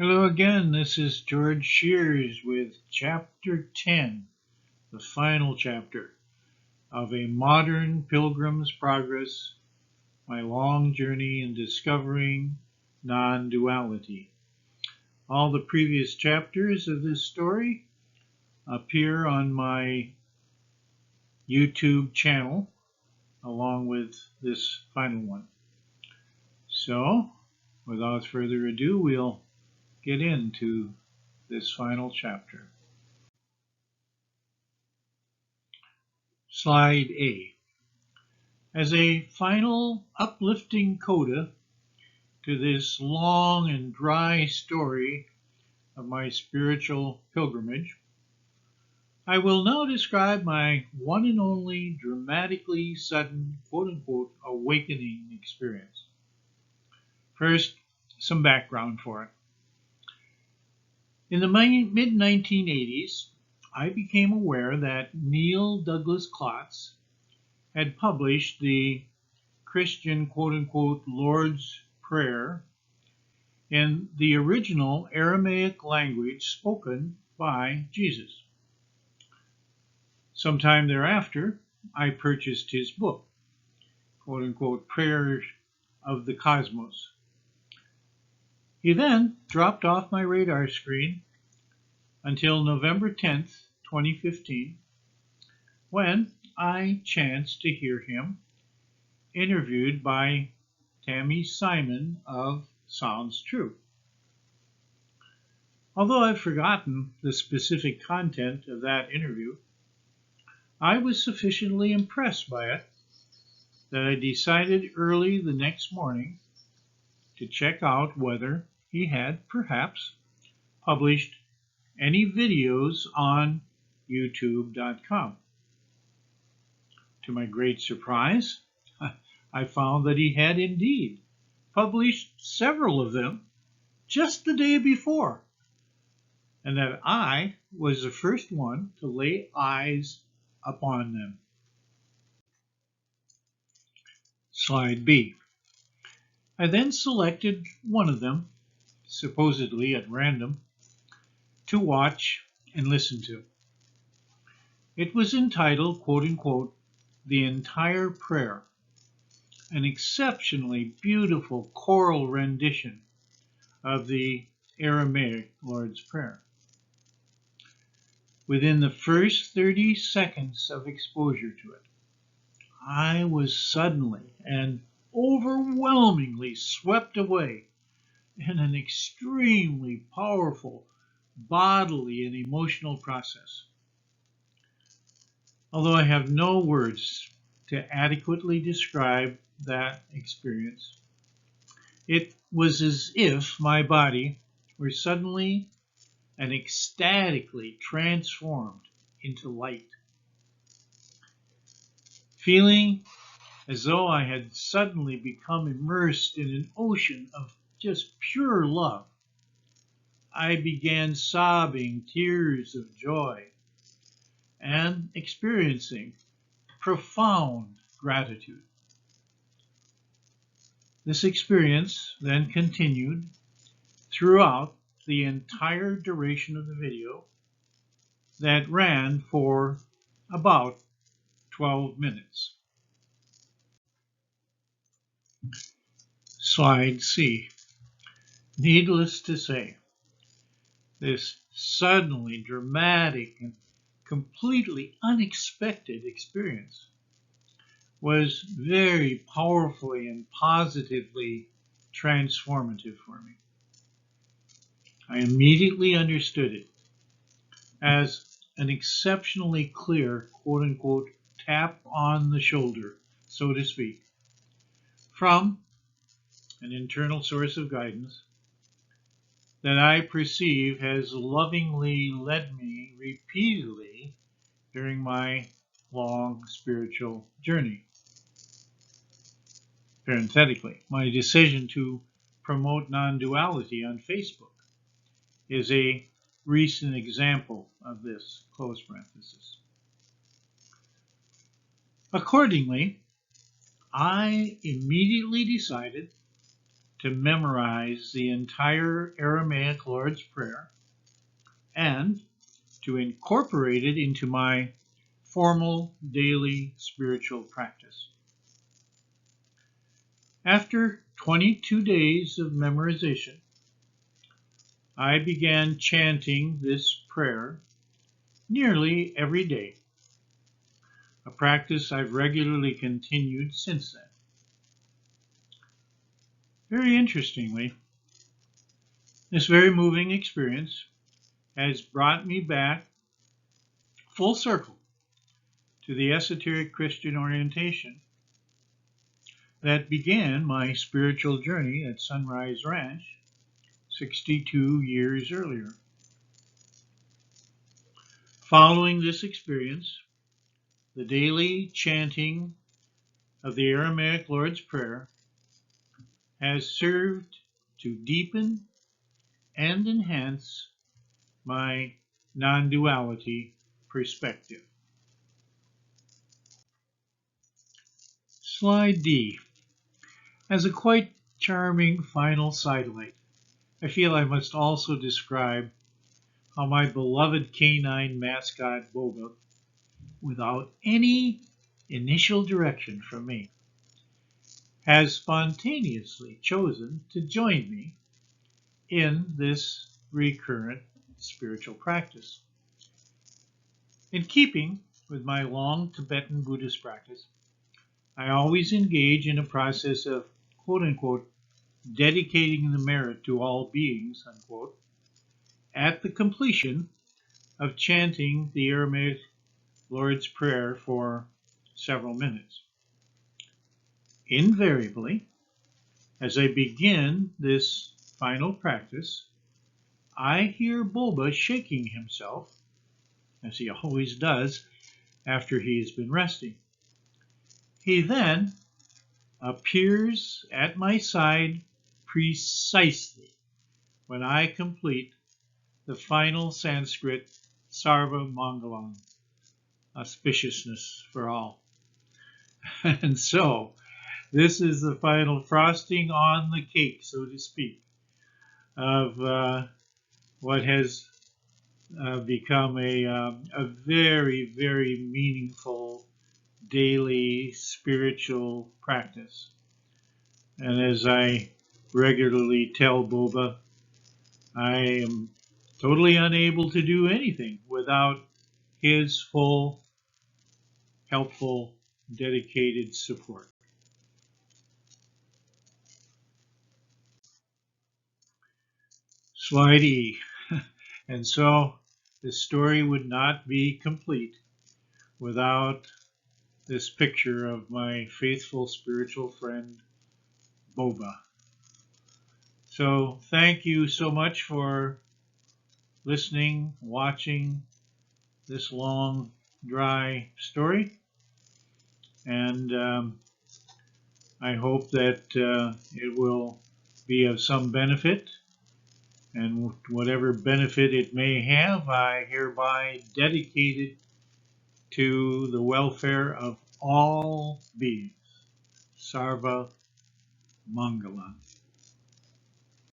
Hello again, this is George Shears with Chapter 10, the final chapter of A Modern Pilgrim's Progress, my long journey in discovering non-duality. All the previous chapters of this story appear on my YouTube channel, along with this final one. So, without further ado, we'll get into this final chapter. Slide A. As a final uplifting coda to this long and dry story of my spiritual pilgrimage, I will now describe my one and only dramatically sudden quote-unquote awakening experience. First, some background for it. In the mid-1980s, I became aware that Neil Douglas Klotz had published the Christian quote-unquote Lord's Prayer in the original Aramaic language spoken by Jesus. Sometime thereafter, I purchased his book, quote-unquote Prayers of the Cosmos. He then dropped off my radar screen until November 10th, 2015, when I chanced to hear him interviewed by Tammy Simon of Sounds True. Although I've forgotten the specific content of that interview, I was sufficiently impressed by it that I decided early the next morning to check out whether he had perhaps published any videos on youtube.com. To my great surprise, I found that he had indeed published several of them just the day before, and that I was the first one to lay eyes upon them. Slide B. I then selected one of them, supposedly at random, to watch and listen to. It was entitled, quote-unquote, The Entire Prayer, an exceptionally beautiful choral rendition of the Aramaic Lord's Prayer. Within the first 30 seconds of exposure to it, I was suddenly and overwhelmingly swept away in an extremely powerful bodily and emotional process. Although I have no words to adequately describe that experience, it was as if my body were suddenly and ecstatically transformed into light. Feeling as though I had suddenly become immersed in an ocean of just pure love, I began sobbing tears of joy and experiencing profound gratitude. This experience then continued throughout the entire duration of the video that ran for about 12 minutes. Slide C. Needless to say, this suddenly dramatic and completely unexpected experience was very powerfully and positively transformative for me. I immediately understood it as an exceptionally clear, quote-unquote, tap on the shoulder, so to speak, from an internal source of guidance that I perceive has lovingly led me repeatedly during my long spiritual journey. Parenthetically, my decision to promote non-duality on Facebook is a recent example of this, close parenthesis. Accordingly, I immediately decided to memorize the entire Aramaic Lord's Prayer and to incorporate it into my formal daily spiritual practice. After 22 days of memorization, I began chanting this prayer nearly every day, a practice I've regularly continued since then. Very interestingly, this very moving experience has brought me back full circle to the esoteric Christian orientation that began my spiritual journey at Sunrise Ranch 62 years earlier. Following this experience, the daily chanting of the Aramaic Lord's Prayer has served to deepen and enhance my non-duality perspective. Slide D. As a quite charming final sidelight, I feel I must also describe how my beloved canine mascot Boba, without any initial direction from me, has spontaneously chosen to join me in this recurrent spiritual practice. In keeping with my long Tibetan Buddhist practice, I always engage in a process of, quote-unquote, dedicating the merit to all beings, unquote, at the completion of chanting the Aramaic Lord's Prayer for several minutes. Invariably, as I begin this final practice, I hear Boba shaking himself, as he always does after he has been resting. He then appears at my side precisely when I complete the final Sanskrit Sarva Mangalam, auspiciousness for all. And so, this is the final frosting on the cake, so to speak, of what has become a very, very meaningful daily spiritual practice. And as I regularly tell Boba, I am totally unable to do anything without his full, helpful, dedicated support. Slide E. And so the story would not be complete without this picture of my faithful spiritual friend, Boba. So thank you so much for listening, watching this long, dry story. And I hope that it will be of some benefit. And whatever benefit it may have, I hereby dedicate it to the welfare of all beings. Sarva Mangalam.